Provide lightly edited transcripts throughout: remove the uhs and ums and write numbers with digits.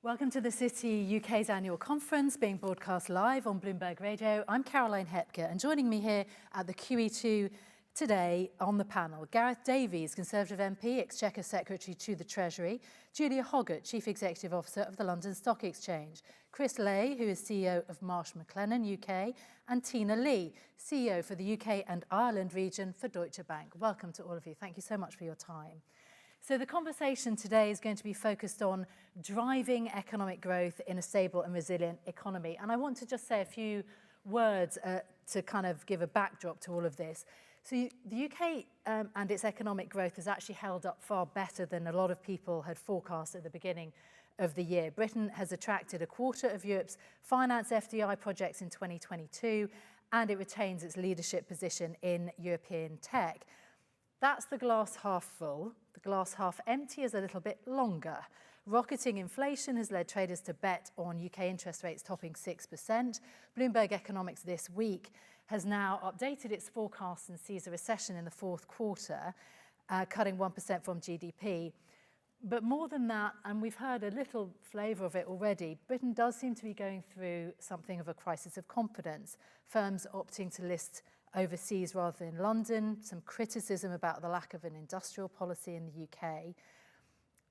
Welcome to the City UK's annual conference being broadcast live on Bloomberg Radio. I'm Caroline Hepker, and joining me here at the QE2 today on the panel, Gareth Davies, Conservative MP, Exchequer Secretary to the Treasury, Julia Hoggett, Chief Executive Officer of the London Stock Exchange, Chris Lay, who is CEO of Marsh McLennan UK, and Tiina Lee, CEO for the UK and Ireland region for Deutsche Bank. Welcome to all of you. Thank you so much for your time. So the conversation today is going to be focused on driving economic growth in a stable and resilient economy. And I want to just say a few words to kind of give a backdrop to all of this. So the UK and its economic growth has actually held up far better than a lot of people had forecast at the beginning of the year. Britain has attracted a quarter of Europe's finance FDI projects in 2022, and it retains its leadership position in European tech. That's the glass half full. The glass half empty is a little bit longer. Rocketing inflation has led traders to bet on UK interest rates topping 6%. Bloomberg Economics this week has now updated its forecast and sees a recession in the fourth quarter, cutting 1% from GDP. But more than that, and we've heard a little flavour of it already, Britain does seem to be going through something of a crisis of confidence. Firms opting to list overseas rather than London, some criticism about the lack of an industrial policy in the UK.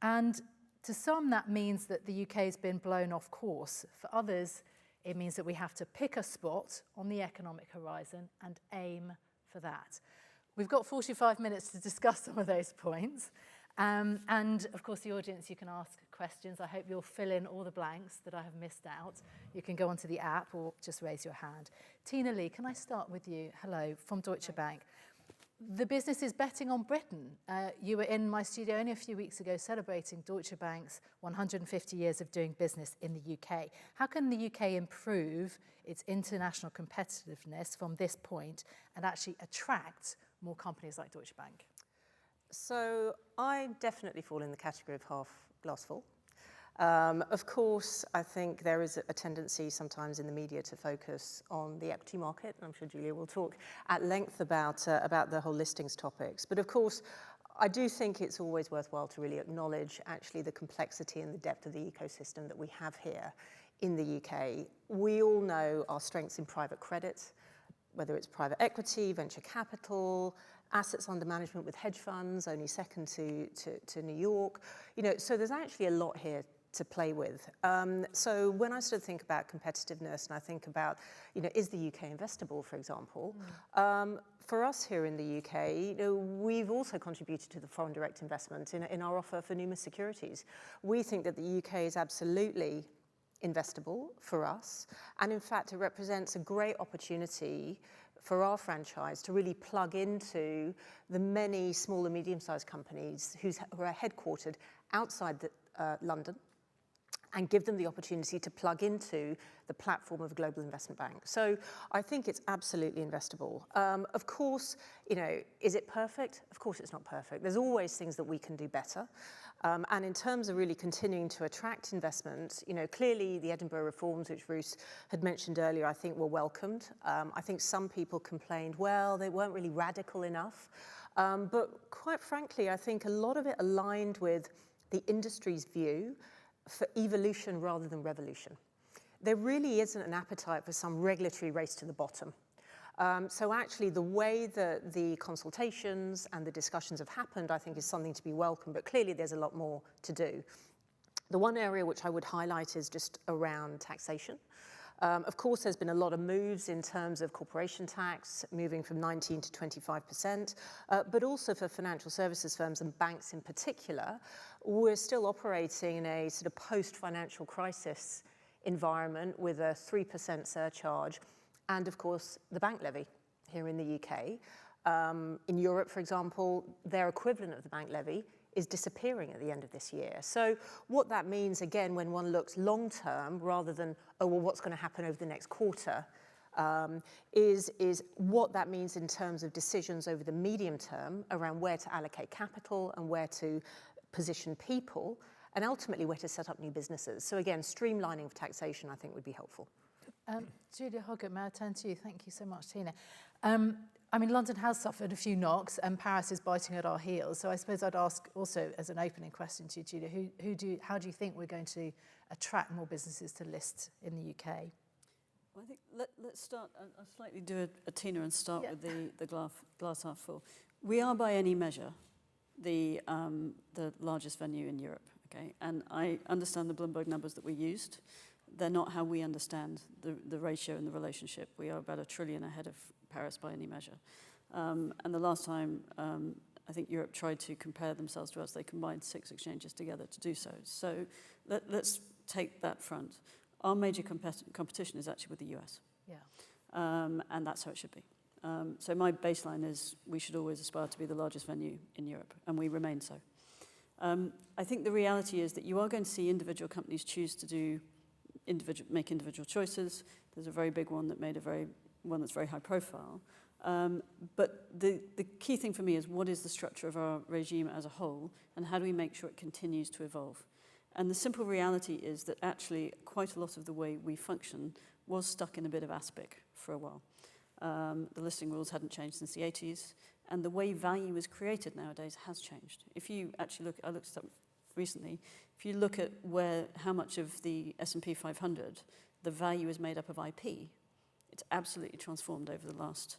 And to some, that means that the UK has been blown off course. For others, it means that we have to pick a spot on the economic horizon and aim for that. We've got 45 minutes to discuss some of those points. And of course, the audience, you can ask questions. I hope you'll fill in all the blanks that I have missed out. You can go onto the app or just raise your hand. Tiina Lee, can I start with you? Hello, from Deutsche Bank. The business is betting on Britain. You were in my studio only a few weeks ago celebrating Deutsche Bank's 150 years of doing business in the UK. How can the UK improve its international competitiveness from this point and actually attract more companies like Deutsche Bank? So I definitely fall in the category of half glass full. Of course, I think there is a tendency sometimes in the media to focus on the equity market. I'm sure Julia will talk at length about the whole listings topics. But of course, I do think it's always worthwhile to really acknowledge actually the complexity and the depth of the ecosystem that we have here in the UK. We all know our strengths in private credit, whether it's private equity, venture capital, assets under management with hedge funds, only second to New York. So there's actually a lot here to play with. So when I sort of think about competitiveness and I think about, is the UK investable, for example, for us here in the UK, we've also contributed to the foreign direct investment in our offer for numerous securities. We think that the UK is absolutely investable for us. And in fact, it represents a great opportunity for our franchise to really plug into the many small and medium-sized companies who are headquartered outside London and give them the opportunity to plug into the platform of a global investment bank. So I think it's absolutely investable. Of course, is it perfect? Of course it's not perfect. There's always things that we can do better. And in terms of really continuing to attract investment, clearly the Edinburgh reforms, which Bruce had mentioned earlier, I think were welcomed. I think some people complained, well, they weren't really radical enough. But quite frankly, I think a lot of it aligned with the industry's view for evolution rather than revolution. There really isn't an appetite for some regulatory race to the bottom. So actually the way that the consultations and the discussions have happened, I think is something to be welcomed, but clearly there's a lot more to do. The one area which I would highlight is just around taxation. Of course, there's been a lot of moves in terms of corporation tax, moving from 19 to 25%, but also for financial services firms and banks in particular, we're still operating in a sort of post-financial crisis environment with a 3% surcharge, and of course, the bank levy here in the UK. In Europe, for example, their equivalent of the bank levy is disappearing at the end of this year. So what that means, again, when one looks long-term, rather than, oh, well, what's going to happen over the next quarter, is what that means in terms of decisions over the medium term around where to allocate capital and where to position people, and ultimately where to set up new businesses. So again, streamlining of taxation, I think, would be helpful. Julia Hoggett, may I turn to you? Thank you so much, Tiina. I mean, London has suffered a few knocks and Paris is biting at our heels. So I suppose I'd ask also as an opening question to you, Tiina, how do you think we're going to attract more businesses to list in the UK? Well, I think let's start, I'll slightly do a Tiina and start with the glass half full. We are by any measure the largest venue in Europe, okay? And I understand the Bloomberg numbers that we used. They're not how we understand the ratio and the relationship. We are about $1 trillion ahead of Paris by any measure. And the last time I think Europe tried to compare themselves to us, they combined 6 exchanges together to do so. So let's take that front. Our major competition is actually with the US. Yeah. And that's how it should be. So my baseline is we should always aspire to be the largest venue in Europe, and we remain so. I think the reality is that you are going to see individual companies choose to make individual choices. There's a very big one that made one that's very high profile. But the key thing for me is what is the structure of our regime as a whole, and how do we make sure it continues to evolve? And the simple reality is that actually quite a lot of the way we function was stuck in a bit of aspic for a while. The listing rules hadn't changed since the 80s, and the way value is created nowadays has changed. If you actually look, I looked it up recently, if you look at how much of the S&P 500, the value is made up of IP, it's absolutely transformed over the last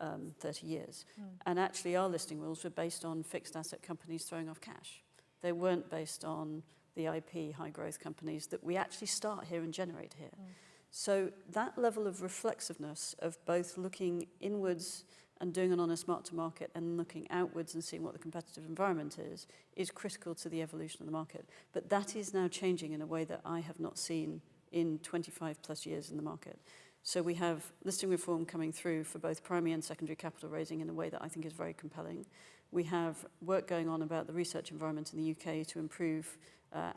30 years. And actually our listing rules were based on fixed asset companies throwing off cash. They weren't based on the IP high growth companies that we actually start here and generate here. So that level of reflexiveness of both looking inwards and doing an honest mark to market and looking outwards and seeing what the competitive environment is critical to the evolution of the market. But that is now changing in a way that I have not seen in 25 plus years in the market. So we have listing reform coming through for both primary and secondary capital raising in a way that I think is very compelling. We have work going on about the research environment in the UK to improve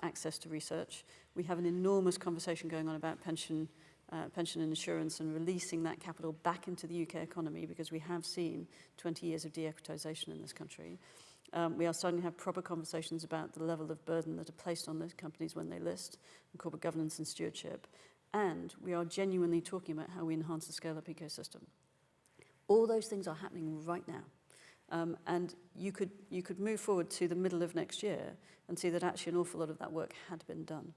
access to research. We have an enormous conversation going on about pension and insurance and releasing that capital back into the UK economy because we have seen 20 years of de-equitisation in this country. We are starting to have proper conversations about the level of burden that are placed on those companies when they list, and corporate governance and stewardship. And we are genuinely talking about how we enhance the scale-up ecosystem. All those things are happening right now. And you could move forward to the middle of next year and see that actually an awful lot of that work had been done.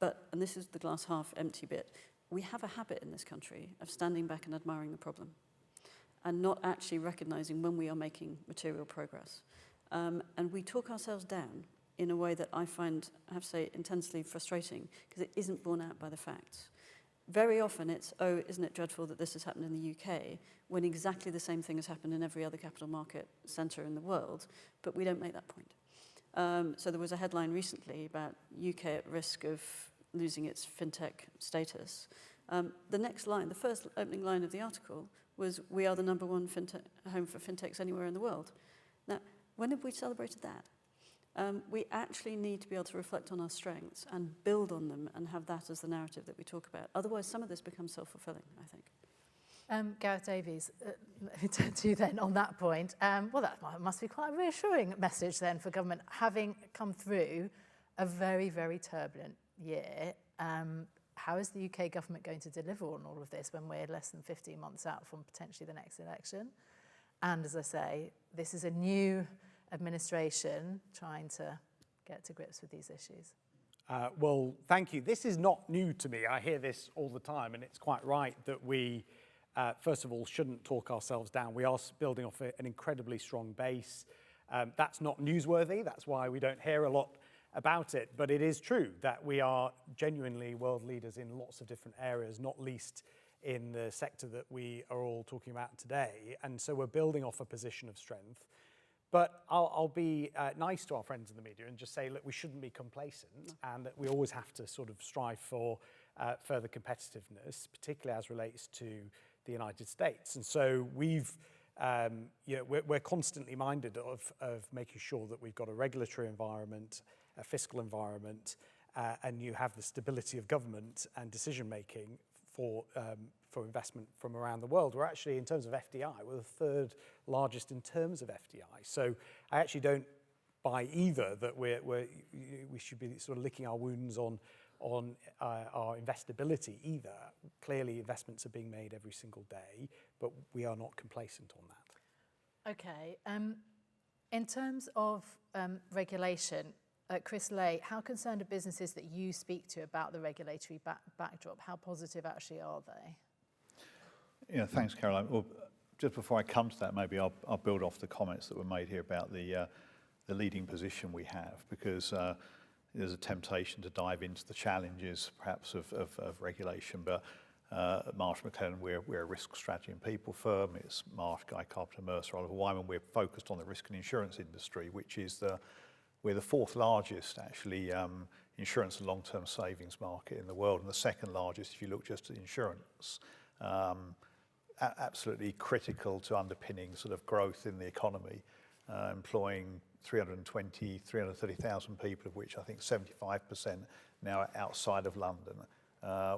But, and this is the glass half empty bit, we have a habit in this country of standing back and admiring the problem and not actually recognizing when we are making material progress. And we talk ourselves down in a way that I find, I have to say, intensely frustrating because it isn't borne out by the facts. Very often it's, oh, isn't it dreadful that this has happened in the UK, when exactly the same thing has happened in every other capital market centre in the world, but we don't make that point. So there was a headline recently about UK at risk of losing its fintech status. The next line, the first opening line of the article was, we are the #1 home for fintechs anywhere in the world. Now, when have we celebrated that? We actually need to be able to reflect on our strengths and build on them and have that as the narrative that we talk about. Otherwise, some of this becomes self-fulfilling, I think. Gareth Davies, to you then on that point. Well, that must be quite a reassuring message then for government, having come through a very, very turbulent year. How is the UK government going to deliver on all of this when we're less than 15 months out from potentially the next election? And as I say, this is a new administration trying to get to grips with these issues. Well, thank you. This is not new to me. I hear this all the time, and it's quite right that we, first of all, shouldn't talk ourselves down. We are building off an incredibly strong base. That's not newsworthy. That's why we don't hear a lot about it. But it is true that we are genuinely world leaders in lots of different areas, not least in the sector that we are all talking about today. And so we're building off a position of strength. But I'll be nice to our friends in the media and just say, look, we shouldn't be complacent and that we always have to sort of strive for further competitiveness, particularly as relates to the United States. And so we're constantly minded of making sure that we've got a regulatory environment, a fiscal environment, and you have the stability of government and decision-making for investment from around the world. We're actually, in terms of FDI, we're the third largest in terms of FDI. So I actually don't buy either that we should be sort of licking our wounds on on our investability either. Clearly, investments are being made every single day, but we are not complacent on that. Okay. In terms of regulation, Chris Lay, how concerned are businesses that you speak to about the regulatory backdrop? How positive actually are they? Yeah, thanks, Caroline. Well, just before I come to that, maybe I'll build off the comments that were made here about the leading position we have, because there's a temptation to dive into the challenges, perhaps, of regulation. But at Marsh McLennan, we're a risk strategy and people firm. It's Marsh, Guy Carpenter, Mercer, Oliver Wyman. We're focused on the risk and insurance industry, which is we're the fourth largest, actually, insurance and long-term savings market in the world, and the second largest if you look just at insurance. Absolutely critical to underpinning sort of growth in the economy, employing 330,000 people, of which I think 75% now are outside of London,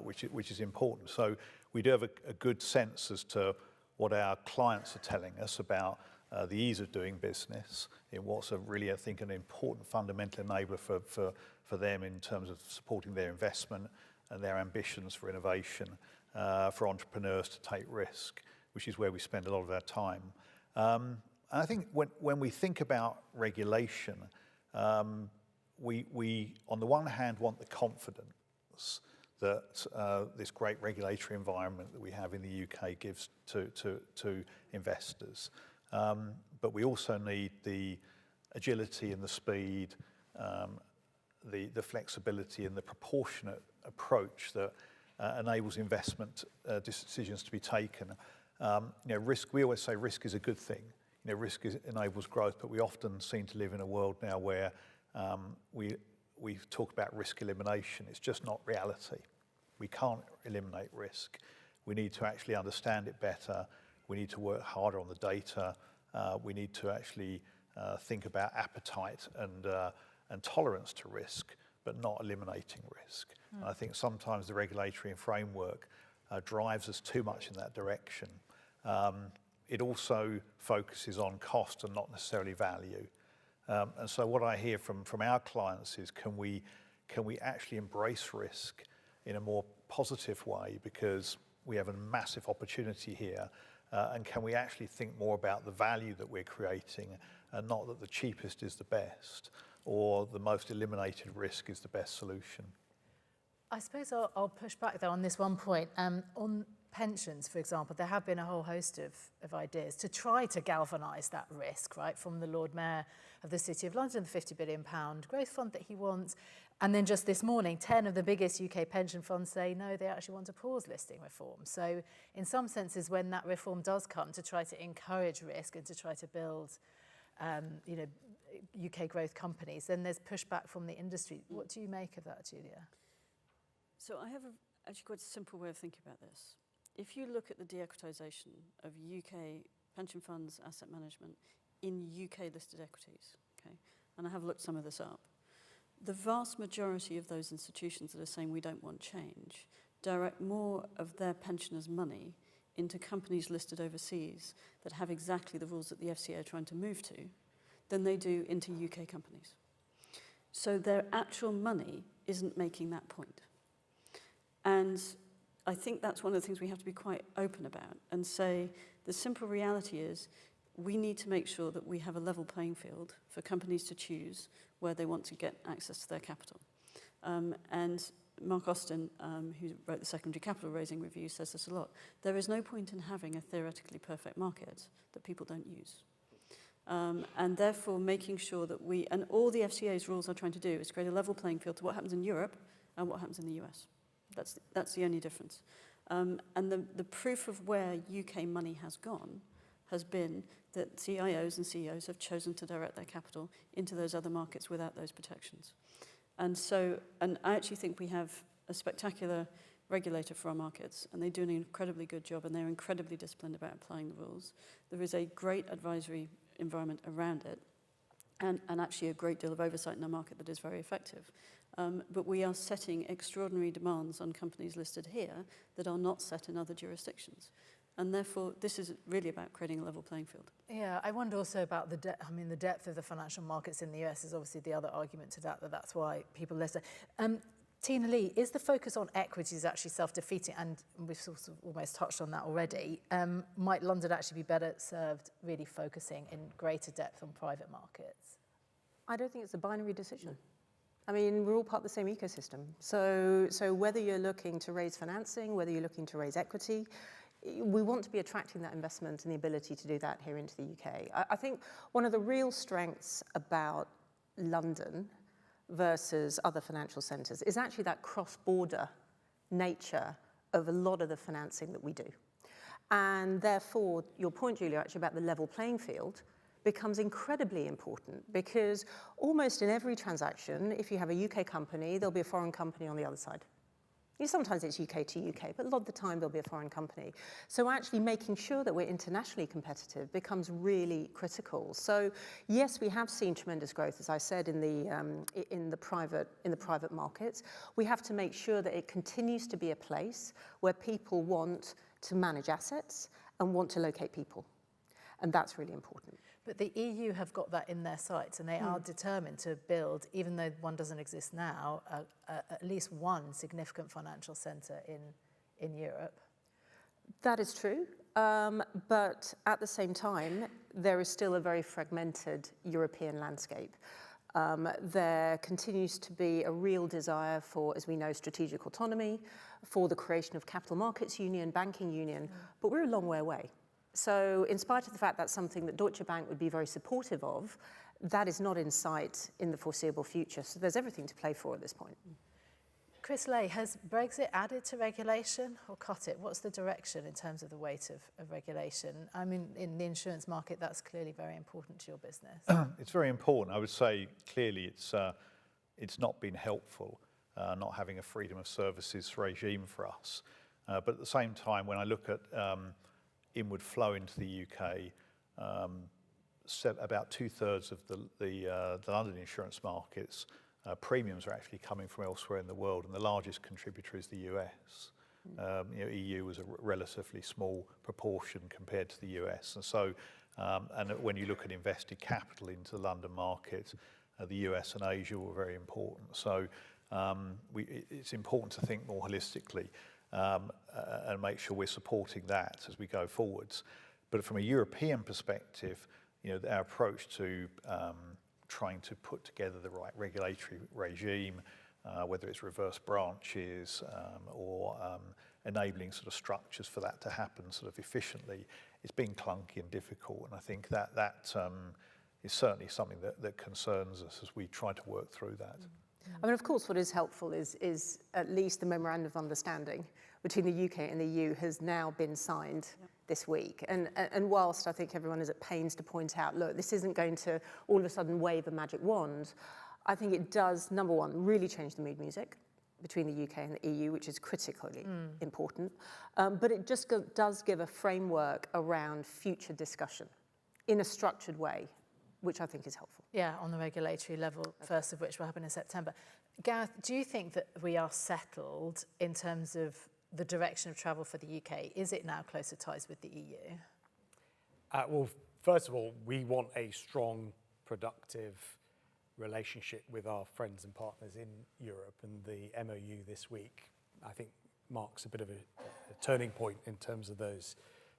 which is important. So we do have a good sense as to what our clients are telling us about the ease of doing business in what's really, I think, an important fundamental enabler for them in terms of supporting their investment and their ambitions for innovation, for entrepreneurs to take risk, which is where we spend a lot of our time. And I think when we think about regulation, we on the one hand want the confidence that this great regulatory environment that we have in the UK gives to investors. But we also need the agility and the speed, the flexibility and the proportionate approach that enables investment decisions to be taken. Risk. We always say risk is a good thing. Risk enables growth, but we often seem to live in a world now where we talk about risk elimination. It's just not reality. We can't eliminate risk. We need to actually understand it better. We need to work harder on the data. We need to actually think about appetite and tolerance to risk, but not eliminating risk. And I think sometimes the regulatory framework drives us too much in that direction. It also focuses on cost and not necessarily value. And so what I hear from our clients is, can we actually embrace risk in a more positive way, because we have a massive opportunity here, and can we actually think more about the value that we're creating, and not that the cheapest is the best or the most eliminated risk is the best solution. I suppose I'll push back though on this one point. On pensions, for example, there have been a whole host of ideas to try to galvanise that risk, right? From the Lord Mayor of the City of London, the £50 billion growth fund that he wants. And then just this morning, 10 of the biggest UK pension funds say, no, they actually want to pause listing reform. So in some senses, when that reform does come to try to encourage risk and to try to build, UK growth companies, then there's pushback from the industry. What do you make of that, Julia? So I have actually quite a simple way of thinking about this. If you look at the de-equitisation of UK pension funds, asset management in UK listed equities, okay, and I have looked some of this up, the vast majority of those institutions that are saying we don't want change direct more of their pensioners' money into companies listed overseas that have exactly the rules that the FCA are trying to move to than they do into UK companies. So their actual money isn't making that point. And I think that's one of the things we have to be quite open about and say the simple reality is we need to make sure that we have a level playing field for companies to choose where they want to get access to their capital. And Mark Austin, who wrote the Secondary Capital Raising Review, says this a lot. There is no point in having a theoretically perfect market that people don't use. And therefore making sure that and all the FCA's rules are trying to do is create a level playing field to what happens in Europe and what happens in the US. That's the only difference. And the proof of where UK money has gone has been that CIOs and CEOs have chosen to direct their capital into those other markets without those protections. And I actually think we have a spectacular regulator for our markets, and they do an incredibly good job, and they're incredibly disciplined about applying the rules. There is a great advisory environment around it, and actually a great deal of oversight in our market that is very effective. But we are setting extraordinary demands on companies listed here that are not set in other jurisdictions. And therefore, this is really about creating a level playing field. Yeah, I wonder also about the depth of the financial markets in the US is obviously the other argument to that, that's why people list it. Tiina Lee, is the focus on equities actually self-defeating? And we've sort of almost touched on that already. Might London actually be better served really focusing in greater depth on private markets? I don't think it's a binary decision. I mean, we're all part of the same ecosystem. So whether you're looking to raise financing, whether you're looking to raise equity, we want to be attracting that investment and the ability to do that here into the UK. I think one of the real strengths about London versus other financial centres is actually that cross-border nature of a lot of the financing that we do. And therefore, your point, Julia, actually about the level playing field becomes incredibly important because almost in every transaction, if you have a UK company, there'll be a foreign company on the other side. Sometimes it's UK to UK, but a lot of the time there'll be a foreign company. So actually making sure that we're internationally competitive becomes really critical. So yes, we have seen tremendous growth, as I said, in the private markets. We have to make sure that it continues to be a place where people want to manage assets and want to locate people. And that's really important. But the EU have got that in their sights, and they are determined to build, even though one doesn't exist now, at least one significant financial centre in Europe. That is true, but at the same time, there is still a very fragmented European landscape. There continues to be a real desire for, as we know, strategic autonomy, for the creation of capital markets union, banking union, but we're a long way away. So in spite of the fact that's something that Deutsche Bank would be very supportive of, that is not in sight in the foreseeable future. So there's everything to play for at this point. Chris Lay, has Brexit added to regulation or cut it? What's the direction in terms of the weight of regulation? I mean, in the insurance market, that's clearly very important to your business. It's very important. I would say clearly it's not been helpful, not having a freedom of services regime for us. But at the same time, when I look at inward flow into the UK, about 2/3 of the London insurance markets, premiums are actually coming from elsewhere in the world, and the largest contributor is the US. EU was a relatively small proportion compared to the US, and so and when you look at invested capital into the London market, the US and Asia were very important. So it's important to think more holistically and make sure we're supporting that as we go forwards. But from a European perspective, our approach to trying to put together the right regulatory regime, whether it's reverse branches or enabling sort of structures for that to happen sort of efficiently, it's been clunky and difficult. And I think that is certainly something that concerns us as we try to work through that. I mean, of course, what is helpful is at least the memorandum of understanding between the UK and the EU has now been signed this week. And whilst I think everyone is at pains to point out, look, this isn't going to all of a sudden wave a magic wand, I think it does, number one, really change the mood music between the UK and the EU, which is critically important. But it just does give a framework around future discussion in a structured way, which I think is helpful. Yeah, on the regulatory level, first of which will happen in September. Gareth, do you think that we are settled in terms of the direction of travel for the UK? Is it now closer ties with the EU? Well, first of all, we want a strong, productive relationship with our friends and partners in Europe, and the MOU this week, I think, marks a bit of a turning point in terms of those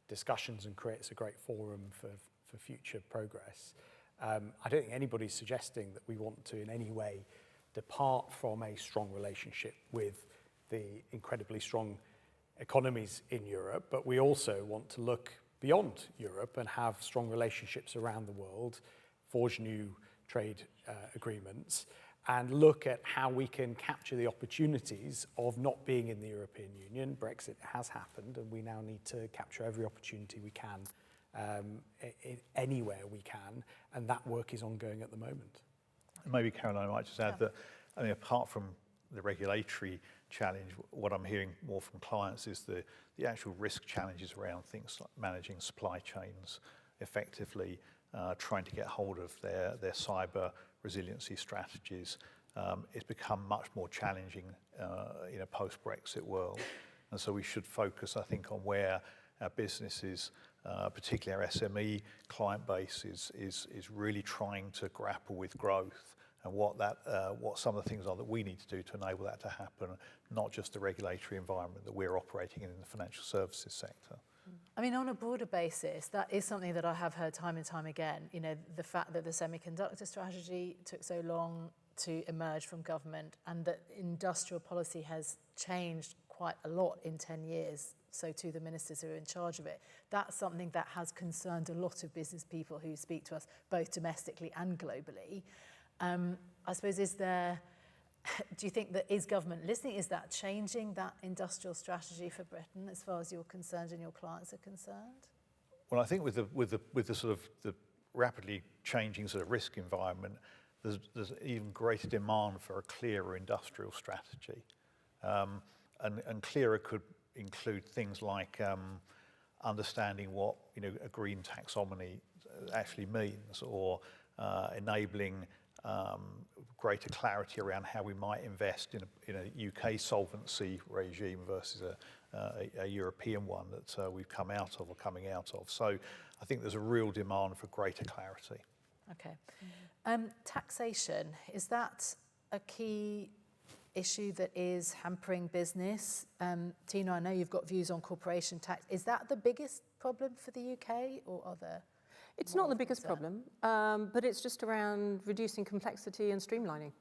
discussions and creates a great forum for future progress. I don't think anybody's suggesting that we want to in any way depart from a strong relationship with the incredibly strong economies in Europe, but we also want to look beyond Europe and have strong relationships around the world, forge new trade agreements, and look at how we can capture the opportunities of not being in the European Union. Brexit has happened, and we now need to capture every opportunity we can anywhere we can, and that work is ongoing at the moment. Maybe, Caroline, I might just add that, I mean, apart from the regulatory challenge, what I'm hearing more from clients is the actual risk challenges around things like managing supply chains effectively, trying to get hold of their cyber resiliency strategies. It's become much more challenging in a post-Brexit world. And so we should focus, I think, on where our businesses, particularly our SME client base, is really trying to grapple with growth and what some of the things are that we need to do to enable that to happen, not just the regulatory environment that we're operating in the financial services sector. I mean, on a broader basis, that is something that I have heard time and time again. You know, the fact that the semiconductor strategy took so long to emerge from government, and that industrial policy has changed quite a lot in 10 years, so too the ministers who are in charge of it. That's something that has concerned a lot of business people who speak to us, both domestically and globally. I suppose, do you think that is government listening? Is that changing that industrial strategy for Britain as far as you're concerned and your clients are concerned? Well, I think with the sort of the rapidly changing sort of risk environment, there's even greater demand for a clearer industrial strategy, and clearer could include things like understanding what a green taxonomy actually means, or enabling greater clarity around how we might invest in a UK solvency regime versus a European one that we've come out of or coming out of. So I think there's a real demand for greater clarity. Okay. Taxation, is that a key issue that is hampering business? Tiina, I know you've got views on corporation tax. Is that the biggest problem for the UK, or are there? It's not the biggest problem, but it's just around reducing complexity and streamlining.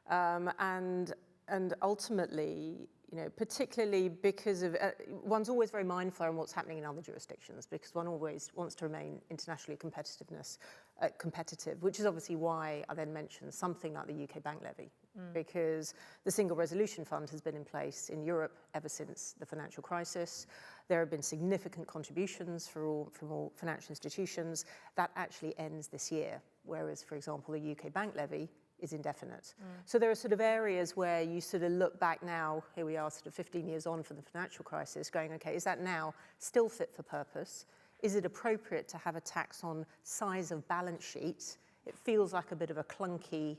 And ultimately, particularly because of, one's always very mindful on what's happening in other jurisdictions, because one always wants to remain internationally competitive, which is obviously why I then mentioned something like the UK bank levy, because the Single Resolution Fund has been in place in Europe ever since the financial crisis. There have been significant contributions from all financial institutions. That actually ends this year, whereas, for example, the UK bank levy is indefinite. So there are sort of areas where you sort of look back now, here we are sort of 15 years on from the financial crisis, going, okay, is that now still fit for purpose? Is it appropriate to have a tax on size of balance sheet? It feels like a bit of a clunky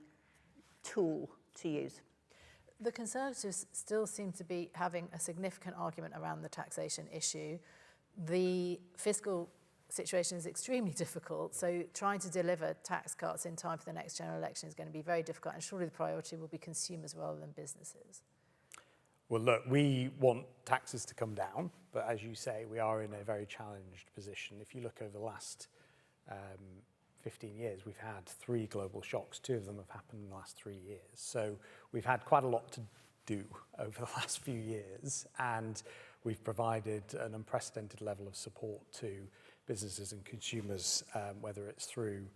tool to use. The Conservatives still seem to be having a significant argument around the taxation issue. The fiscal situation is extremely difficult, so trying to deliver tax cuts in time for the next general election is going to be very difficult, and surely the priority will be consumers rather than businesses. Well, look, we want taxes to come down, but as you say, we are in a very challenged position. If you look over the last 15 years, we've had 3 global shocks. 2 of them have happened in the last 3 years. So we've had quite a lot to do over the last few years, and we've provided an unprecedented level of support to businesses and consumers, whether it's through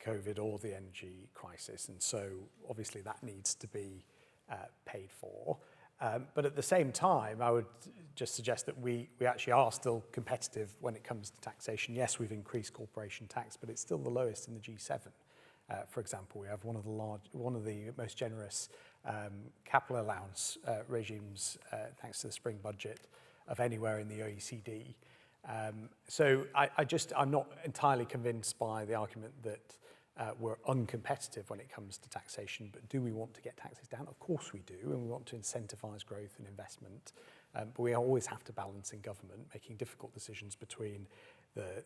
COVID or the energy crisis. And so obviously that needs to be paid for. But at the same time, I would just suggest that we actually are still competitive when it comes to taxation. Yes, we've increased corporation tax, but it's still the lowest in the G7. For example, we have one of the most generous capital allowance regimes, thanks to the spring budget, of anywhere in the OECD. So I'm not entirely convinced by the argument that we're uncompetitive when it comes to taxation, but do we want to get taxes down? Of course we do, and we want to incentivise growth and investment. But we always have to balance in government, making difficult decisions between the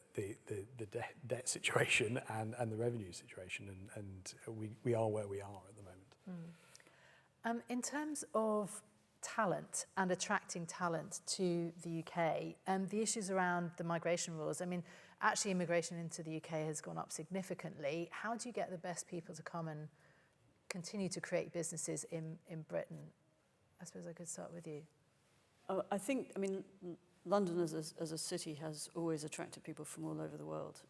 debt situation and the revenue situation, and we are where we are at the moment. In terms of talent and attracting talent to the UK, the issues around the migration rules, I mean, actually immigration into the UK has gone up significantly. How do you get the best people to come and continue to create businesses in Britain? I suppose I could start with you. I think, London as a city has always attracted people from all over the world.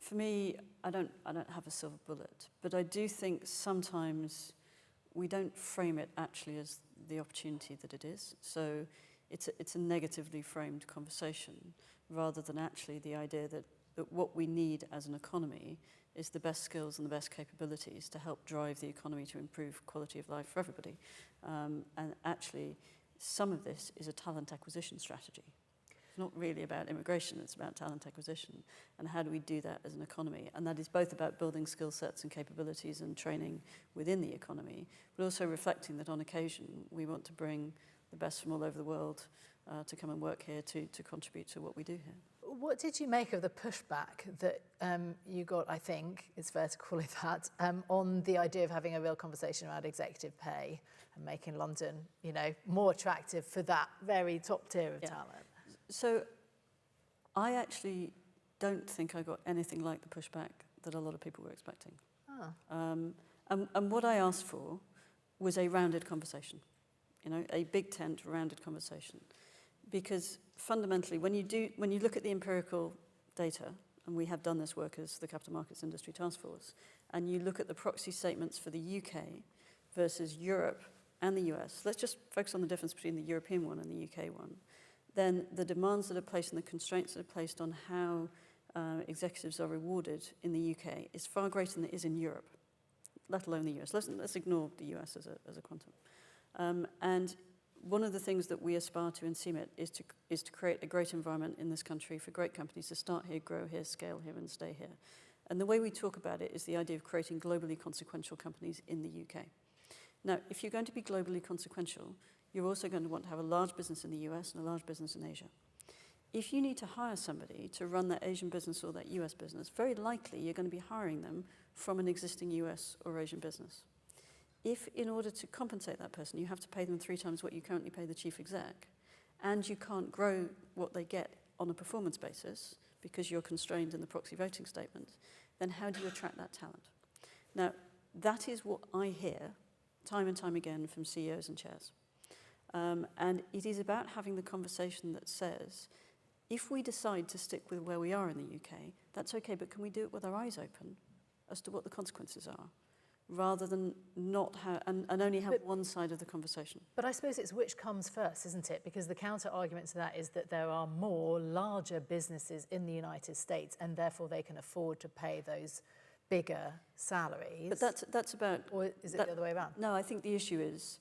For me, I don't have a silver bullet, but I do think sometimes we don't frame it actually as the opportunity that it is. So it's a negatively framed conversation rather than actually the idea that what we need as an economy is the best skills and the best capabilities to help drive the economy to improve quality of life for everybody. And actually, some of this is a talent acquisition strategy. It's not really about immigration, it's about talent acquisition. And how do we do that as an economy? And that is both about building skill sets and capabilities and training within the economy, but also reflecting that on occasion we want to bring the best from all over the world to come and work here to contribute to what we do here. What did you make of the pushback that you got, I think, it's fair to call it that, on the idea of having a real conversation around executive pay and making London, more attractive for that very top tier of talent? So I actually don't think I got anything like the pushback that a lot of people were expecting. And what I asked for was a rounded conversation, a big tent rounded conversation. Because fundamentally, when you look at the empirical data, and we have done this work as the Capital Markets Industry Task Force, and you look at the proxy statements for the UK versus Europe and the US, let's just focus on the difference between the European one and the UK one, then the demands that are placed and the constraints that are placed on how executives are rewarded in the UK is far greater than it is in Europe, let alone the US. Let's ignore the US as a quantum. And one of the things that we aspire to in CMIT is to create a great environment in this country for great companies to start here, grow here, scale here, and stay here. And the way we talk about it is the idea of creating globally consequential companies in the UK. Now, if you're going to be globally consequential, you're also going to want to have a large business in the US and a large business in Asia. If you need to hire somebody to run that Asian business or that US business, very likely you're going to be hiring them from an existing US or Asian business. If in order to compensate that person, you have to pay them 3 times what you currently pay the chief exec, and you can't grow what they get on a performance basis because you're constrained in the proxy voting statement, then how do you attract that talent? Now, that is what I hear time and time again from CEOs and chairs. And it is about having the conversation that says, if we decide to stick with where we are in the UK, that's okay, but can we do it with our eyes open as to what the consequences are, rather than not have, and only have one side of the conversation. But I suppose it's which comes first, isn't it? Because the counter argument to that is that there are more larger businesses in the United States, and therefore they can afford to pay those bigger salaries. But that's about... Or is it the other way around? No, I think the issue is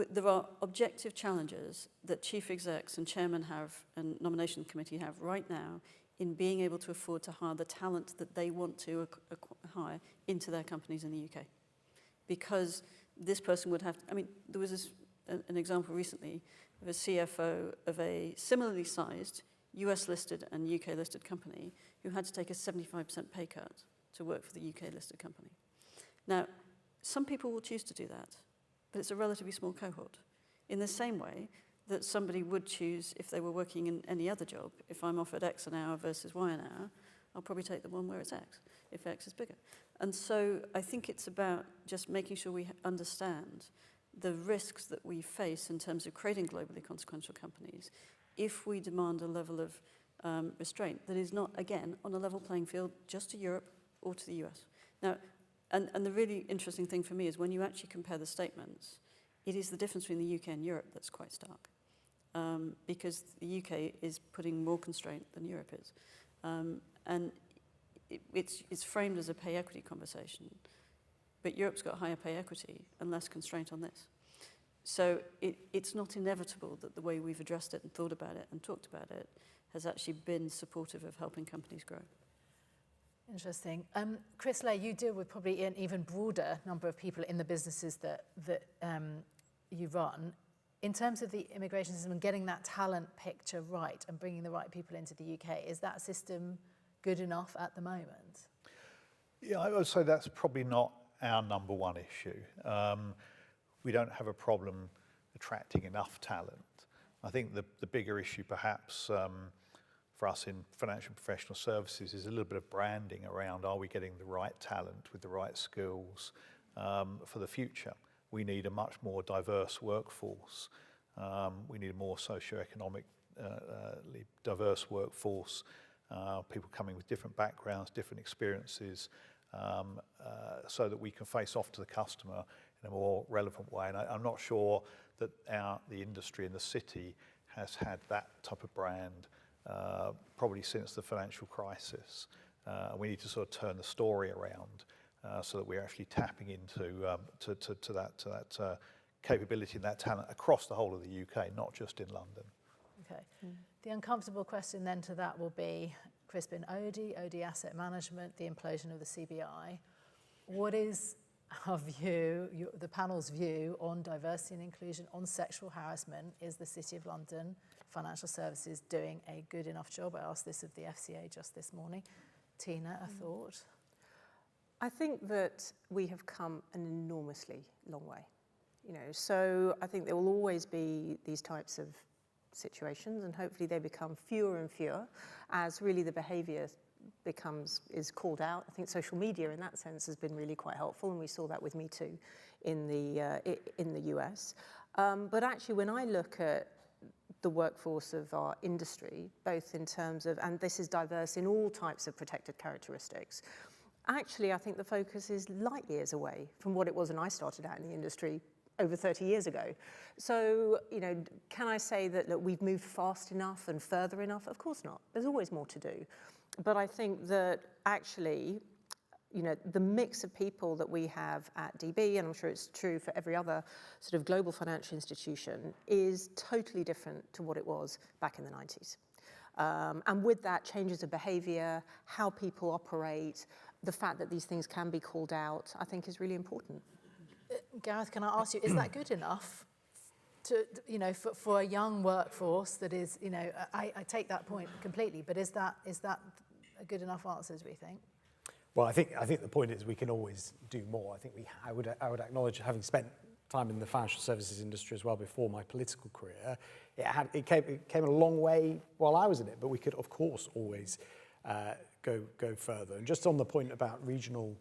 there are objective challenges that chief execs and chairmen have and nomination committee have right now in being able to afford to hire the talent that they want to hire into their companies in the UK. Because this person would have... there was an example recently of a CFO of a similarly sized US-listed and UK-listed company who had to take a 75% pay cut to work for the UK-listed company. Now, some people will choose to do that, but it's a relatively small cohort. In the same way that somebody would choose, if they were working in any other job, if I'm offered X an hour versus Y an hour, I'll probably take the one where it's X, if X is bigger. And so I think it's about just making sure we understand the risks that we face in terms of creating globally consequential companies if we demand a level of restraint that is not, again, on a level playing field just to Europe or to the US. Now, and the really interesting thing for me is when you actually compare the statements, it is the difference between the UK and Europe that's quite stark. Because the UK is putting more constraint than Europe is. And it's framed as a pay equity conversation, but Europe's got higher pay equity and less constraint on this. So it's not inevitable that the way we've addressed it and thought about it and talked about it has actually been supportive of helping companies grow. Interesting. Chris Lay, you deal with probably an even broader number of people in the businesses that you run. In terms of the immigration system and getting that talent picture right and bringing the right people into the UK, is that system good enough at the moment? Yeah, I would say that's probably not our number one issue. We don't have a problem attracting enough talent. I think the bigger issue perhaps for us in financial professional services is a little bit of branding around, are we getting the right talent with the right skills for the future? We need a much more diverse workforce. We need a more socioeconomically diverse workforce, people coming with different backgrounds, different experiences, so that we can face off to the customer in a more relevant way. And I'm not sure that the industry in the city has had that type of brand probably since the financial crisis. We need to sort of turn the story around so that we're actually tapping into to that capability and that talent across the whole of the UK, not just in London. Okay. The uncomfortable question then to that will be, Crispin, OD Asset Management, the implosion of the CBI. What is our view, the panel's view on diversity and inclusion, on sexual harassment? Is the City of London financial services doing a good enough job? I asked this of the FCA just this morning. Tiina, a thought? I think that we have come an enormously long way. So I think there will always be these types of situations, and hopefully they become fewer and fewer as really the behaviour is called out. I think social media in that sense has been really quite helpful, and we saw that with Me Too in the US. But actually, when I look at the workforce of our industry, both in terms of, and this is diverse in all types of protected characteristics, actually I think the focus is light years away from what it was when I started out in the industry over 30 years ago. So, can I say that look, we've moved fast enough and further enough? Of course not. There's always more to do. But I think that actually, the mix of people that we have at DB, and I'm sure it's true for every other sort of global financial institution, is totally different to what it was back in the 90s. And with that, changes of behaviour, how people operate, the fact that these things can be called out, I think is really important. Gareth, can I ask you, is that good enough to, for a young workforce that is, I take that point completely, but is that a good enough answer, do we think? Well, I think the point is we can always do more. I think I would acknowledge, having spent time in the financial services industry as well before my political career, it came a long way while I was in it, but we could of course always go further. And just on the point about regional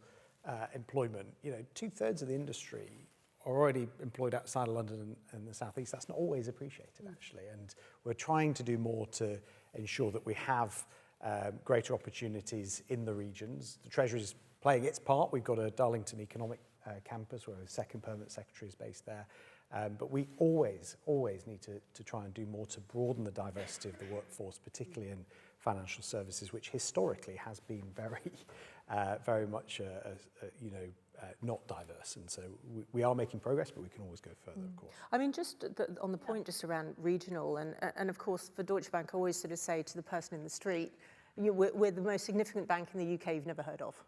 employment, 2/3 of the industry are already employed outside of London and the South East. That's not always appreciated, actually, and we're trying to do more to ensure that we have greater opportunities in the regions. The Treasury is playing its part. We've got a Darlington economic campus where a second permanent secretary is based there. But we always need to try and do more to broaden the diversity of the workforce, particularly in financial services, which historically has been very much, not diverse. And so we are making progress, but we can always go further, of course. I mean, just on the point just around regional, and of course for Deutsche Bank, I always sort of say to the person in the street, we're the most significant bank in the UK you've never heard of.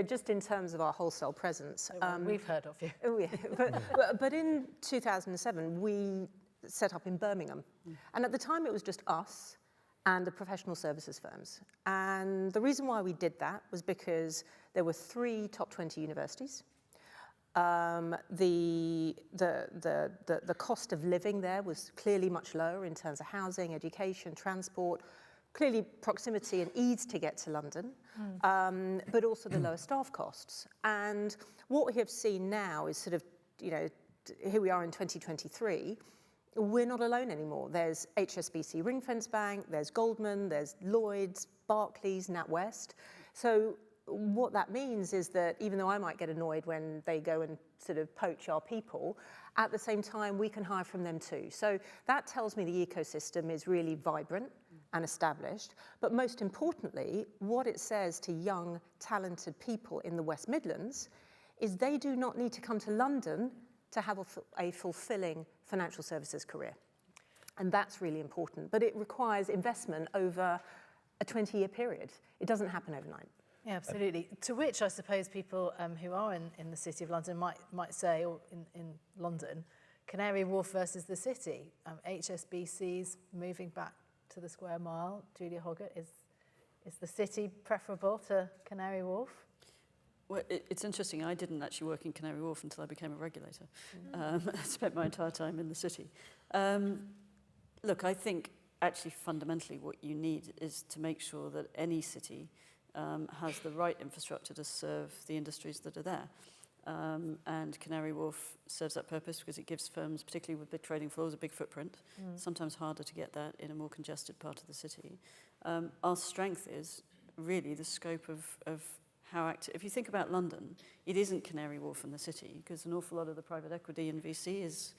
Just in terms of our wholesale presence. We've heard of you. Oh, yeah. But in 2007, we set up in Birmingham. And at the time, it was just us and the professional services firms. And the reason why we did that was because there were 3 top 20 universities. The cost of living there was clearly much lower in terms of housing, education, transport, clearly proximity and ease to get to London, but also the lower staff costs. And what we have seen now is sort of, here we are in 2023, we're not alone anymore. There's HSBC Ring-Fence Bank, there's Goldman, there's Lloyds, Barclays, NatWest. So what that means is that even though I might get annoyed when they go and sort of poach our people, at the same time, we can hire from them too. So that tells me the ecosystem is really vibrant and established. But most importantly, what it says to young, talented people in the West Midlands is they do not need to come to London to have a fulfilling financial services career. And that's really important. But it requires investment over a 20-year period. It doesn't happen overnight. Yeah, absolutely. To which I suppose people who are in the City of London might say, or in London, Canary Wharf versus the City. HSBC's moving back to the square mile. Julia Hoggett, is the City preferable to Canary Wharf? Well, it's interesting. I didn't actually work in Canary Wharf until I became a regulator. I spent my entire time in the City. Look, I think actually fundamentally what you need is to make sure that any city has the right infrastructure to serve the industries that are there. And Canary Wharf serves that purpose because it gives firms, particularly with big trading floors, a big footprint. Sometimes harder to get that in a more congested part of the city. Our strength is really the scope of how active. If you think about London, it isn't Canary Wharf in the city because an awful lot of the private equity and VC is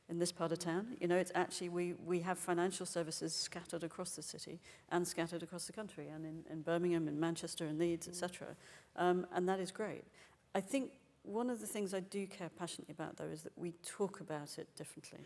in this part of town. It's actually, we have financial services scattered across the city and scattered across the country and in Birmingham, in Manchester and Leeds, etc. And that is great. I think one of the things I do care passionately about, though, is that we talk about it differently.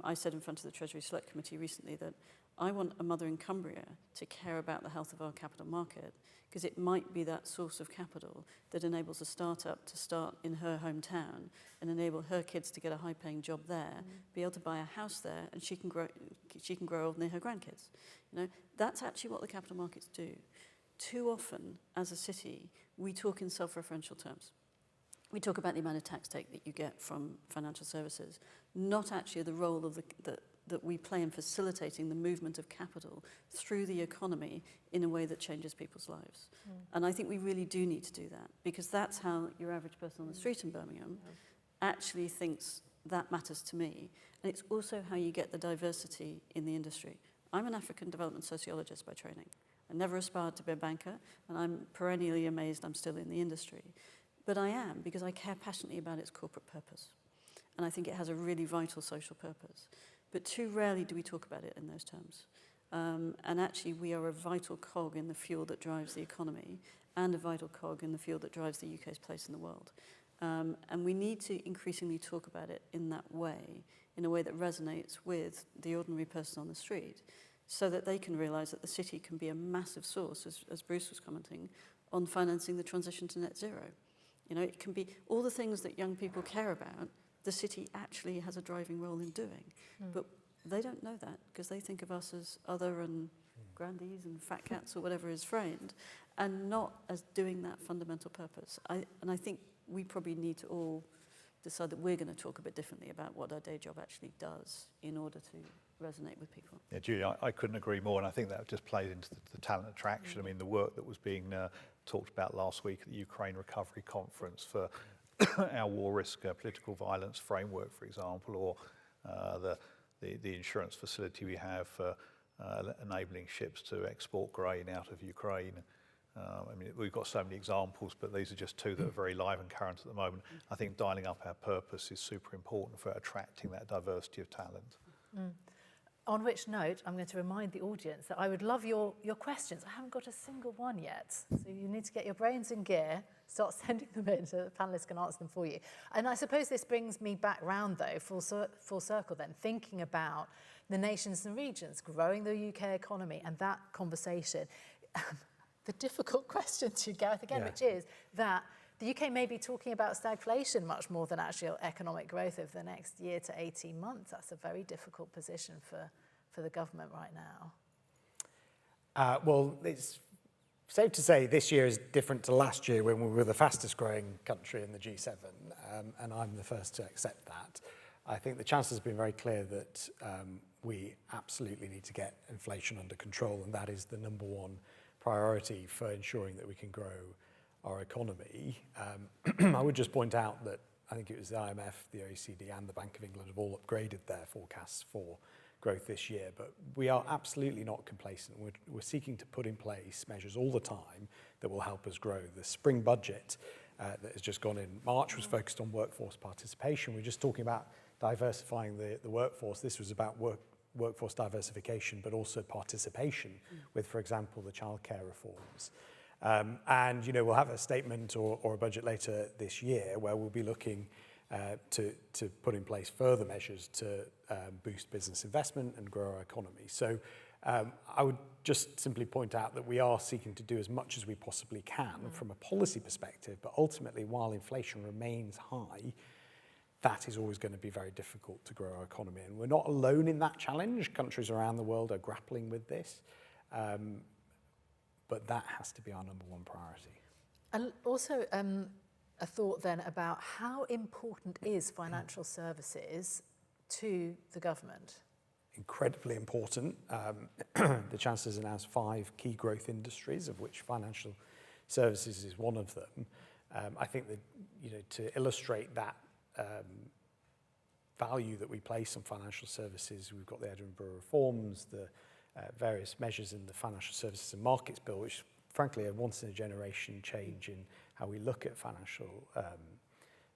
I said in front of the Treasury Select Committee recently that I want a mother in Cumbria to care about the health of our capital market, because it might be that source of capital that enables a startup to start in her hometown and enable her kids to get a high-paying job there, be able to buy a house there, and she can grow old near her grandkids. You know, that's actually what the capital markets do. Too often, as a city, we talk in self-referential terms. We talk about the amount of tax take that you get from financial services, not actually the role of that we play in facilitating the movement of capital through the economy in a way that changes people's lives. And I think we really do need to do that, because that's how your average person on the street in Birmingham actually thinks that matters to me. And it's also how you get the diversity in the industry. I'm an African development sociologist by training. I never aspired to be a banker, and I'm perennially amazed I'm still in the industry. But I am, because I care passionately about its corporate purpose. And I think it has a really vital social purpose. But too rarely do we talk about it in those terms. And actually, we are a vital cog in the fuel that drives the economy, and a vital cog in the fuel that drives the UK's place in the world. And we need to increasingly talk about it in that way, in a way that resonates with the ordinary person on the street, so that they can realise that the city can be a massive source, as Bruce was commenting, on financing the transition to net zero. You know, it can be all the things that young people care about, the city actually has a driving role in doing. But they don't know that, because they think of us as other and grandies and fat cats or whatever is framed, and not as doing that fundamental purpose. And I think we probably need to all decide that we're going to talk a bit differently about what our day job actually does in order to resonate with people. Yeah, Julie, I couldn't agree more, and I think that just plays into the talent attraction. I mean, the work that was being talked about last week at the Ukraine Recovery Conference for our war risk political violence framework, for example, or the insurance facility we have for enabling ships to export grain out of Ukraine. I mean, we've got so many examples, but these are just two that are very live and current at the moment. I think dialing up our purpose is super important for attracting that diversity of talent. On which note, I'm going to remind the audience that I would love your questions. I haven't got a single one yet, so you need to get your brains in gear, start sending them in so the panellists can answer them for you. And I suppose this brings me back round, though, full circle then, thinking about the nations and regions, growing the UK economy, and that conversation. The difficult question to Gareth again, which is that the UK may be talking about stagflation much more than actual economic growth over the next year to 18 months. That's a very difficult position for the government right now. Well, it's safe to say this year is different to last year when we were the fastest growing country in the G7, and I'm the first to accept that. I think the Chancellor's been very clear that we absolutely need to get inflation under control, and that is the number one priority for ensuring that we can grow our economy. I would just point out that I think it was the IMF, the OECD and the Bank of England have all upgraded their forecasts for growth this year, but we are absolutely not complacent. We're seeking to put in place measures all the time that will help us grow. The spring budget that has just gone in March was focused on workforce participation. We're just talking about diversifying the workforce. This was about workforce diversification, but also participation with, for example, the childcare reforms. And, you know, we'll have a statement or a budget later this year where we'll be looking to put in place further measures to boost business investment and grow our economy. So I would just simply point out that we are seeking to do as much as we possibly can from a policy perspective, but ultimately, while inflation remains high, that is always going to be very difficult to grow our economy. And we're not alone in that challenge. Countries around the world are grappling with this. But that has to be our number one priority. And also a thought then about how important is financial services to the government? Incredibly important. The Chancellor's announced 5 key growth industries, of which financial services is one of them. I think that, you know, to illustrate that value that we place on financial services, we've got the Edinburgh reforms, the various measures in the Financial Services and Markets Bill, which frankly a once-in-a-generation change in how we look at financial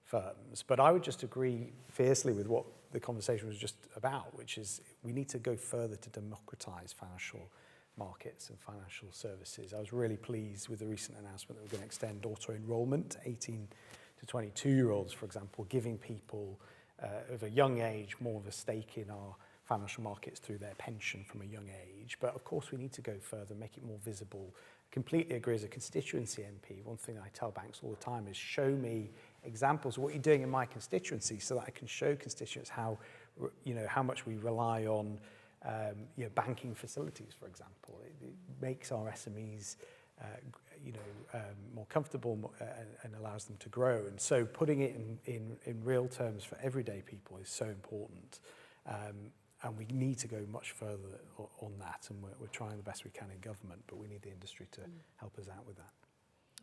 firms. But I would just agree fiercely with what the conversation was just about, which is we need to go further to democratise financial markets and financial services. I was really pleased with the recent announcement that we're going to extend auto-enrolment to 18 to 22-year-olds, for example, giving people of a young age more of a stake in our financial markets through their pension from a young age. But of course, we need to go further, make it more visible. Completely agree as a constituency MP. One thing I tell banks all the time is show me examples of what you're doing in my constituency so that I can show constituents how, how much we rely on banking facilities, for example. It makes our SMEs more comfortable and allows them to grow. And so putting it in real terms for everyday people is so important. And we need to go much further on that. And we're trying the best we can in government, but we need the industry to help us out with that.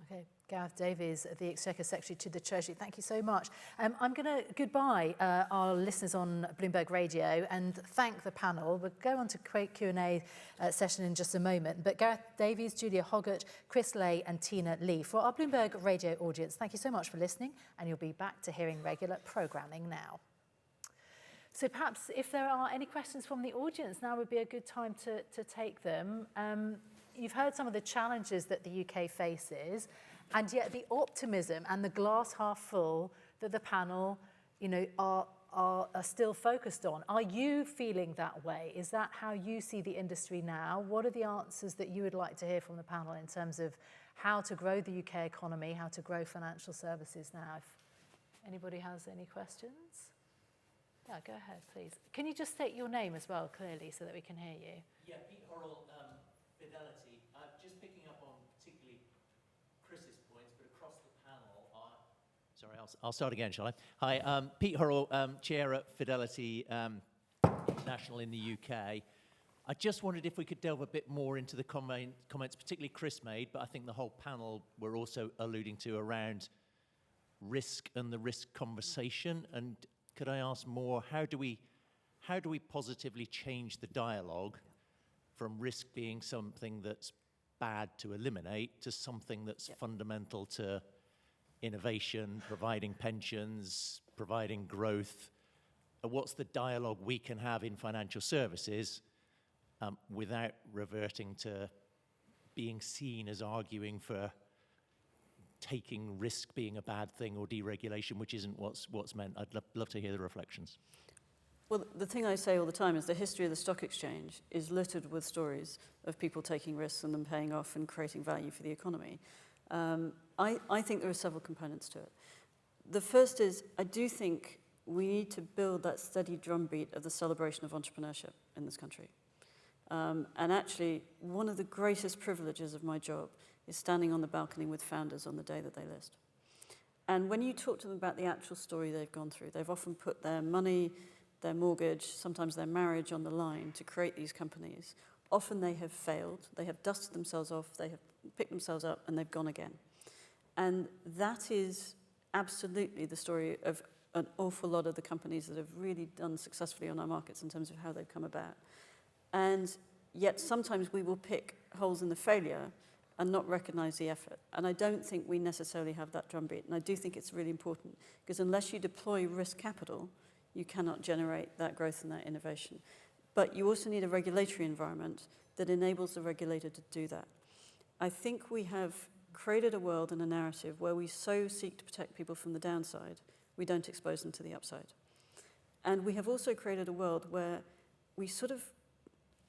Okay, Gareth Davies, the Exchequer Secretary to the Treasury, thank you so much. I'm going to goodbye our listeners on Bloomberg Radio and thank the panel. We'll go on to Q&A session in just a moment. But Gareth Davies, Julia Hoggett, Chris Lay and Tiina Lee. For our Bloomberg Radio audience, thank you so much for listening, and you'll be back to hearing regular programming now. So perhaps if there are any questions from the audience, now would be a good time to take them. You've heard some of the challenges that the UK faces, and yet the optimism and the glass half full that the panel, are still focused on. Are you feeling that way? Is that how you see the industry now? What are the answers that you would like to hear from the panel in terms of how to grow the UK economy, how to grow financial services now? If anybody has any questions? Yeah, go ahead, please. Can you just state your name as well, clearly, so that we can hear you? Yeah, Pete Horrell, Fidelity. Just picking up on particularly Chris's points, but across the panel, sorry, I'll start again, shall I? Hi, Pete Horrell, Chair at Fidelity International in the UK. I just wondered if we could delve a bit more into the comments, particularly Chris made, but I think the whole panel were also alluding to around risk and the risk conversation. And could I ask more, how do we positively change the dialogue from risk being something that's bad to eliminate to something that's fundamental to innovation, providing pensions, providing growth? What's the dialogue we can have in financial services without reverting to being seen as arguing for taking risk being a bad thing or deregulation, which isn't what's meant? I'd love to hear the reflections. Well, the thing I say all the time is the history of the stock exchange is littered with stories of people taking risks and them paying off and creating value for the economy. I think there are several components to it. The first is, I do think we need to build that steady drumbeat of the celebration of entrepreneurship in this country. And actually, one of the greatest privileges of my job is standing on the balcony with founders on the day that they list. And when you talk to them about the actual story they've gone through, they've often put their money, their mortgage, sometimes their marriage on the line to create these companies. Often they have failed, they have dusted themselves off, they have picked themselves up, and they've gone again. And that is absolutely the story of an awful lot of the companies that have really done successfully on our markets in terms of how they've come about. And yet sometimes we will pick holes in the failure and not recognize the effort. And I don't think we necessarily have that drumbeat. And I do think it's really important, because unless you deploy risk capital, you cannot generate that growth and that innovation. But you also need a regulatory environment that enables the regulator to do that. I think we have created a world and a narrative where we so seek to protect people from the downside, we don't expose them to the upside. And we have also created a world where we sort of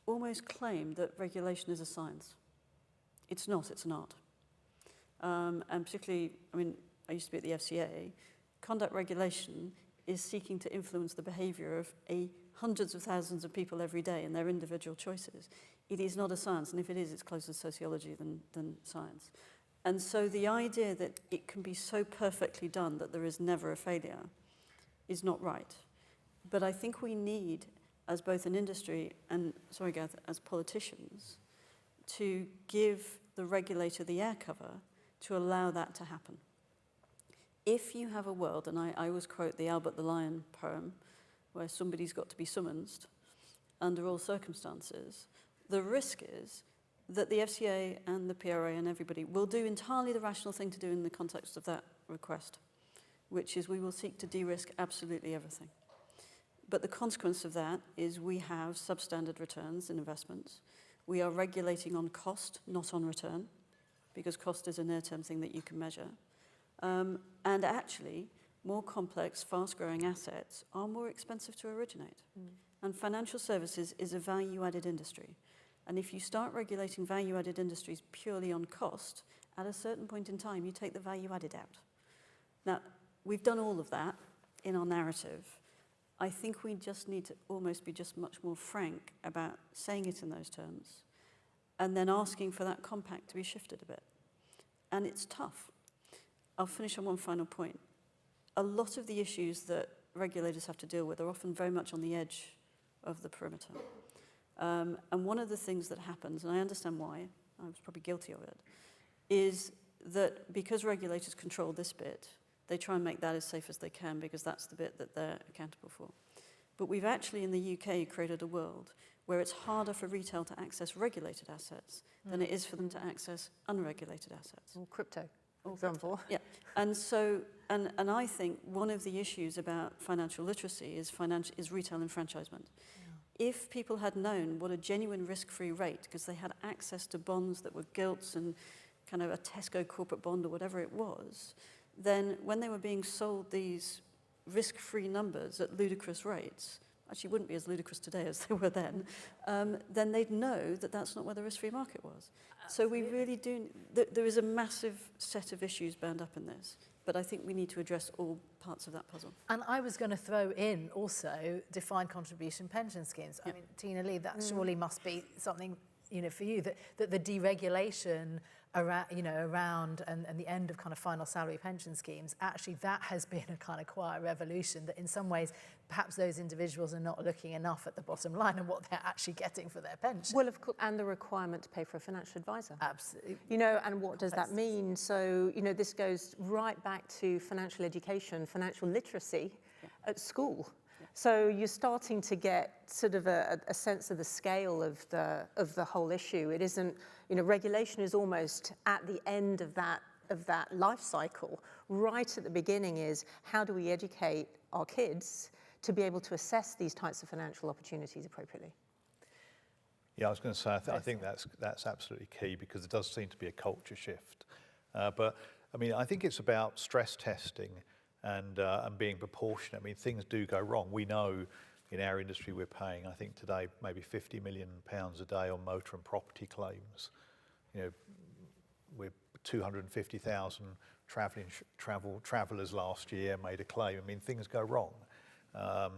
almost claim that regulation is a science. It's not, it's an art. And particularly, I used to be at the FCA, conduct regulation is seeking to influence the behavior of hundreds of thousands of people every day and their individual choices. It is not a science, and if it is, it's closer to sociology than science. And so the idea that it can be so perfectly done that there is never a failure is not right. But I think we need, as both an industry and, sorry Gareth, as politicians, to give the regulator the air cover to allow that to happen. If you have a world, and I always quote the Albert the Lion poem, where somebody's got to be summoned under all circumstances, the risk is that the FCA and the PRA and everybody will do entirely the rational thing to do in the context of that request, which is we will seek to de-risk absolutely everything. But the consequence of that is we have substandard returns in investments. We are regulating on cost, not on return, because cost is a near-term thing that you can measure. And actually, more complex, fast-growing assets are more expensive to originate. And financial services is a value-added industry. And if you start regulating value-added industries purely on cost, at a certain point in time, you take the value added out. Now, we've done all of that in our narrative. I think we just need to almost be just much more frank about saying it in those terms and then asking for that compact to be shifted a bit. And it's tough. I'll finish on one final point. A lot of the issues that regulators have to deal with are often very much on the edge of the perimeter. And one of the things that happens, and I understand why, I was probably guilty of it, is that because regulators control this bit, they try and make that as safe as they can because that's the bit that they're accountable for. But we've actually in the UK created a world where it's harder for retail to access regulated assets than it is for them to access unregulated assets. Or crypto, for example. Yeah, and so, and I think one of the issues about financial literacy is retail enfranchisement. If people had known what a genuine risk-free rate, because they had access to bonds that were gilts and kind of a Tesco corporate bond or whatever it was, then when they were being sold these risk-free numbers at ludicrous rates, actually wouldn't be as ludicrous today as they were then they'd know that that's not where the risk-free market was. Absolutely. So we really do, there is a massive set of issues bound up in this, but I think we need to address all parts of that puzzle. And I was going to throw in also defined contribution pension schemes. Yep. I mean, Tiina Lee, that surely must be something, for you, that the deregulation around and the end of kind of final salary pension schemes, actually that has been a kind of quiet revolution that in some ways perhaps those individuals are not looking enough at the bottom line and what they're actually getting for their pension. Well, of course, and the requirement to pay for a financial advisor. Absolutely. And what does that mean? So, this goes right back to financial education, financial literacy at school. So you're starting to get sort of a sense of the scale of the whole issue. It isn't, regulation is almost at the end of that life cycle. Right at the beginning is how do we educate our kids to be able to assess these types of financial opportunities appropriately? Yeah, I was going to say I think that's absolutely key because it does seem to be a culture shift. But I mean, I think it's about stress testing and being proportionate. I mean, things do go wrong. We know in our industry we're paying, I think today, maybe £50 million a day on motor and property claims. We're 250,000 travellers last year made a claim. I mean, things go wrong. But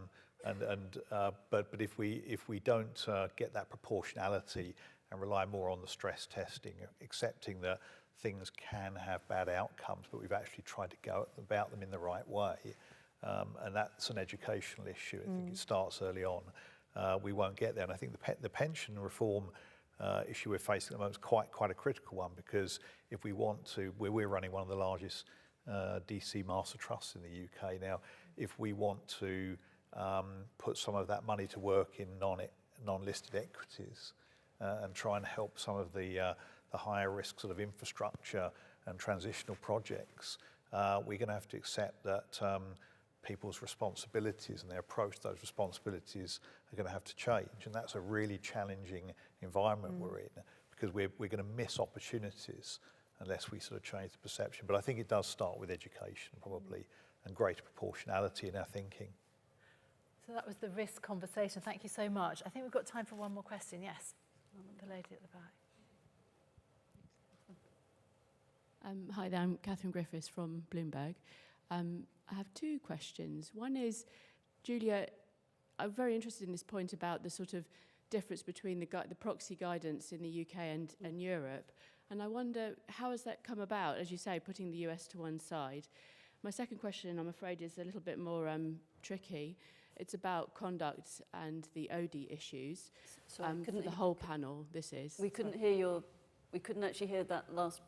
if we don't get that proportionality and rely more on the stress testing, accepting that things can have bad outcomes, but we've actually tried to go about them in the right way. And that's an educational issue. I think it starts early on. We won't get there. And I think the pension reform issue we're facing at the moment is quite a critical one because if we want to, we're running one of the largest DC master trusts in the UK now. If we want to put some of that money to work in non-listed equities and try and help some of the higher risk sort of infrastructure and transitional projects, we're going to have to accept that people's responsibilities and their approach to those responsibilities are going to have to change. And that's a really challenging environment we're in because we're going to miss opportunities unless we sort of change the perception. But I think it does start with education probably and greater proportionality in our thinking. So that was the risk conversation. Thank you so much. I think we've got time for one more question. Yes, the lady at the back. Hi there, I'm Catherine Griffiths from Bloomberg. I have two questions. One is, Julia, I'm very interested in this point about the sort of difference between the proxy guidance in the UK and Europe. And I wonder, how has that come about, as you say, putting the US to one side? My second question, I'm afraid, is a little bit more tricky. It's about conduct and the OD issues. Sorry, for the whole panel, this is. We couldn't hear we couldn't actually hear that last.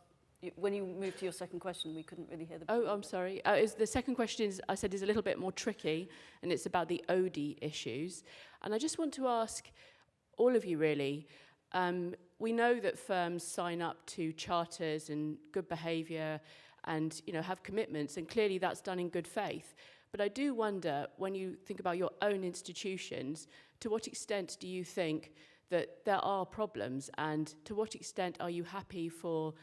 When you moved to your second question, we couldn't really hear the... Oh, I'm sorry. The second question, I said, is a little bit more tricky, and it's about the OD issues. And I just want to ask all of you, really, we know that firms sign up to charters and good behaviour and, have commitments, and clearly that's done in good faith. But I do wonder, when you think about your own institutions, to what extent do you think that there are problems, and to what extent are you happy for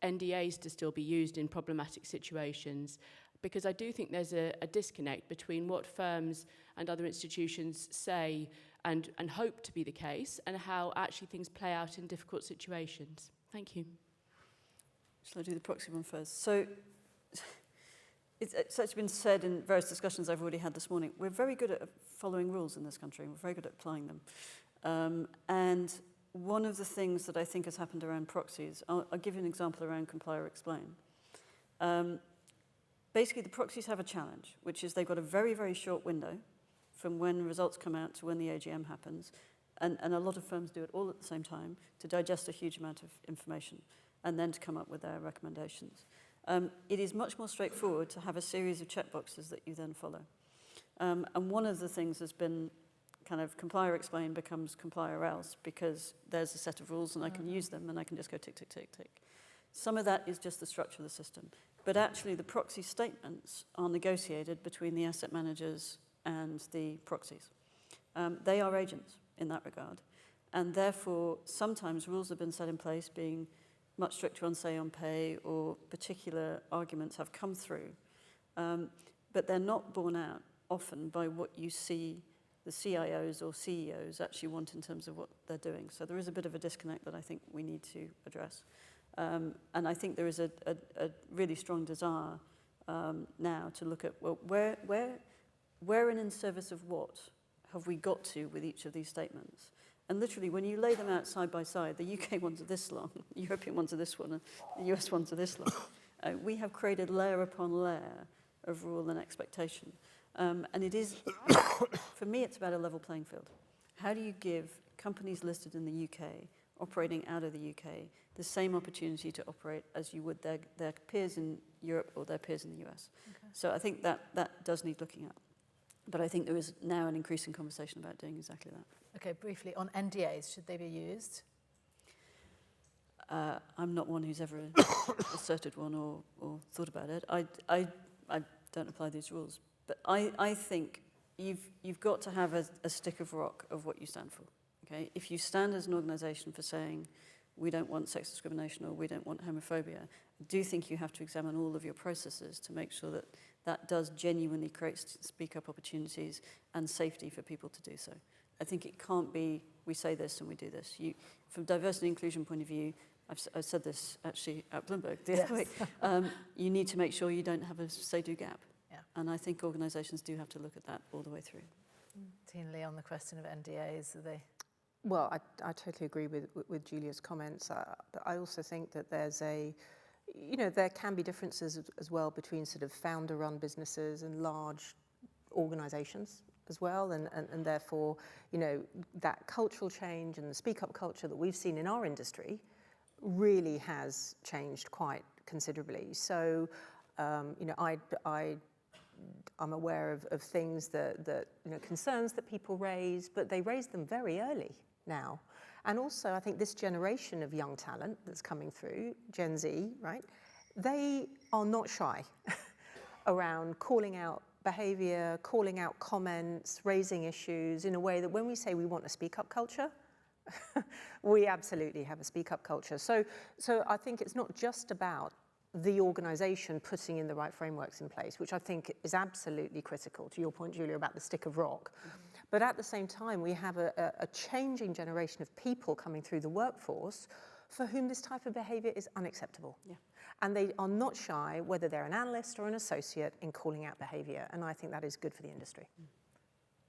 NDAs to still be used in problematic situations? Because I do think there's a disconnect between what firms and other institutions say and hope to be the case, and how actually things play out in difficult situations. Thank you. Shall I do the proxy one first? So it's actually been said in various discussions I've already had this morning. We're very good at following rules in this country. We're very good at applying them. And one of the things that I think has happened around proxies, I'll give you an example around comply or explain. Basically, the proxies have a challenge, which is they've got a very, very short window from when results come out to when the AGM happens. And a lot of firms do it all at the same time to digest a huge amount of information and then to come up with their recommendations. It is much more straightforward to have a series of checkboxes that you then follow. And one of the things has been kind of comply or explain becomes comply or else, because there's a set of rules and I can use them and I can just go tick, tick, tick, tick. Some of that is just the structure of the system. But actually the proxy statements are negotiated between the asset managers and the proxies. They are agents in that regard. And therefore, sometimes rules have been set in place being much stricter on say on pay, or particular arguments have come through. But they're not borne out often by what you see the CIOs or CEOs actually want in terms of what they're doing. So there is a bit of a disconnect that I think we need to address. And I think there is a really strong desire now to look at, well, where and in service of what have we got to with each of these statements? And literally, when you lay them out side by side, the UK ones are this long, the European ones are this one, and the US ones are this long. We have created layer upon layer of rule and expectation. And it is, for me, it's about a level playing field. How do you give companies listed in the UK, operating out of the UK, the same opportunity to operate as you would their peers in Europe or their peers in the US? Okay. So I think that does need looking at. But I think there is now an increasing conversation about doing exactly that. Okay, briefly, on NDAs, should they be used? I'm not one who's ever asserted one or thought about it. I don't apply these rules. But I think you've got to have a stick of rock of what you stand for. Okay? If you stand as an organisation for saying we don't want sex discrimination or we don't want homophobia, I do think you have to examine all of your processes to make sure that that does genuinely create speak-up opportunities and safety for people to do so. I think it can't be we say this and we do this. From diversity and inclusion point of view, I've said this actually at Bloomberg the other week, you need to make sure you don't have a say-do gap. Yeah. And I think organisations do have to look at that all the way through. Tiina, on the question of NDAs, are they? Well, I totally agree with Julia's comments, but I also think that there's there can be differences as well between sort of founder-run businesses and large organisations as well, and therefore, that cultural change and the speak-up culture that we've seen in our industry really has changed quite considerably. So, I'm aware of things that concerns that people raise, but they raise them very early now. And also, I think this generation of young talent that's coming through, Gen Z, right, they are not shy around calling out behaviour, calling out comments, raising issues in a way that when we say we want a speak-up culture, we absolutely have a speak-up culture. So I think it's not just about the organisation putting in the right frameworks in place, which I think is absolutely critical, to your point, Julia, about the stick of rock. Mm-hmm. But at the same time, we have a changing generation of people coming through the workforce for whom this type of behaviour is unacceptable. Yeah. And they are not shy, whether they're an analyst or an associate, in calling out behaviour. And I think that is good for the industry.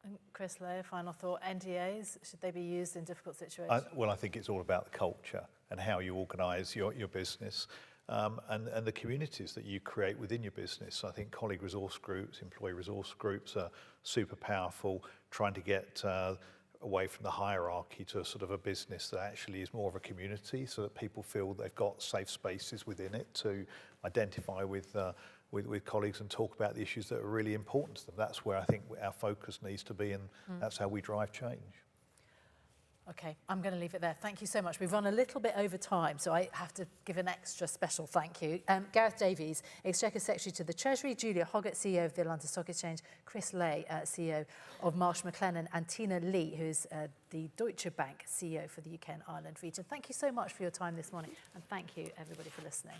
And Chris Lay, final thought, NDAs, should they be used in difficult situations? Well, I think it's all about the culture and how you organise your business. And the communities that you create within your business. I think colleague resource groups, employee resource groups are super powerful, trying to get away from the hierarchy to a sort of a business that actually is more of a community, so that people feel they've got safe spaces within it to identify with colleagues and talk about the issues that are really important to them. That's where I think our focus needs to be, and that's how we drive change. Okay, I'm going to leave it there. Thank you so much. We've run a little bit over time, so I have to give an extra special thank you. Gareth Davies, Exchequer Secretary to the Treasury, Julia Hoggett, CEO of the London Stock Exchange, Chris Lay, CEO of Marsh McLennan, and Tiina Lee, who's the Deutsche Bank CEO for the UK and Ireland region. Thank you so much for your time this morning, and thank you, everybody, for listening.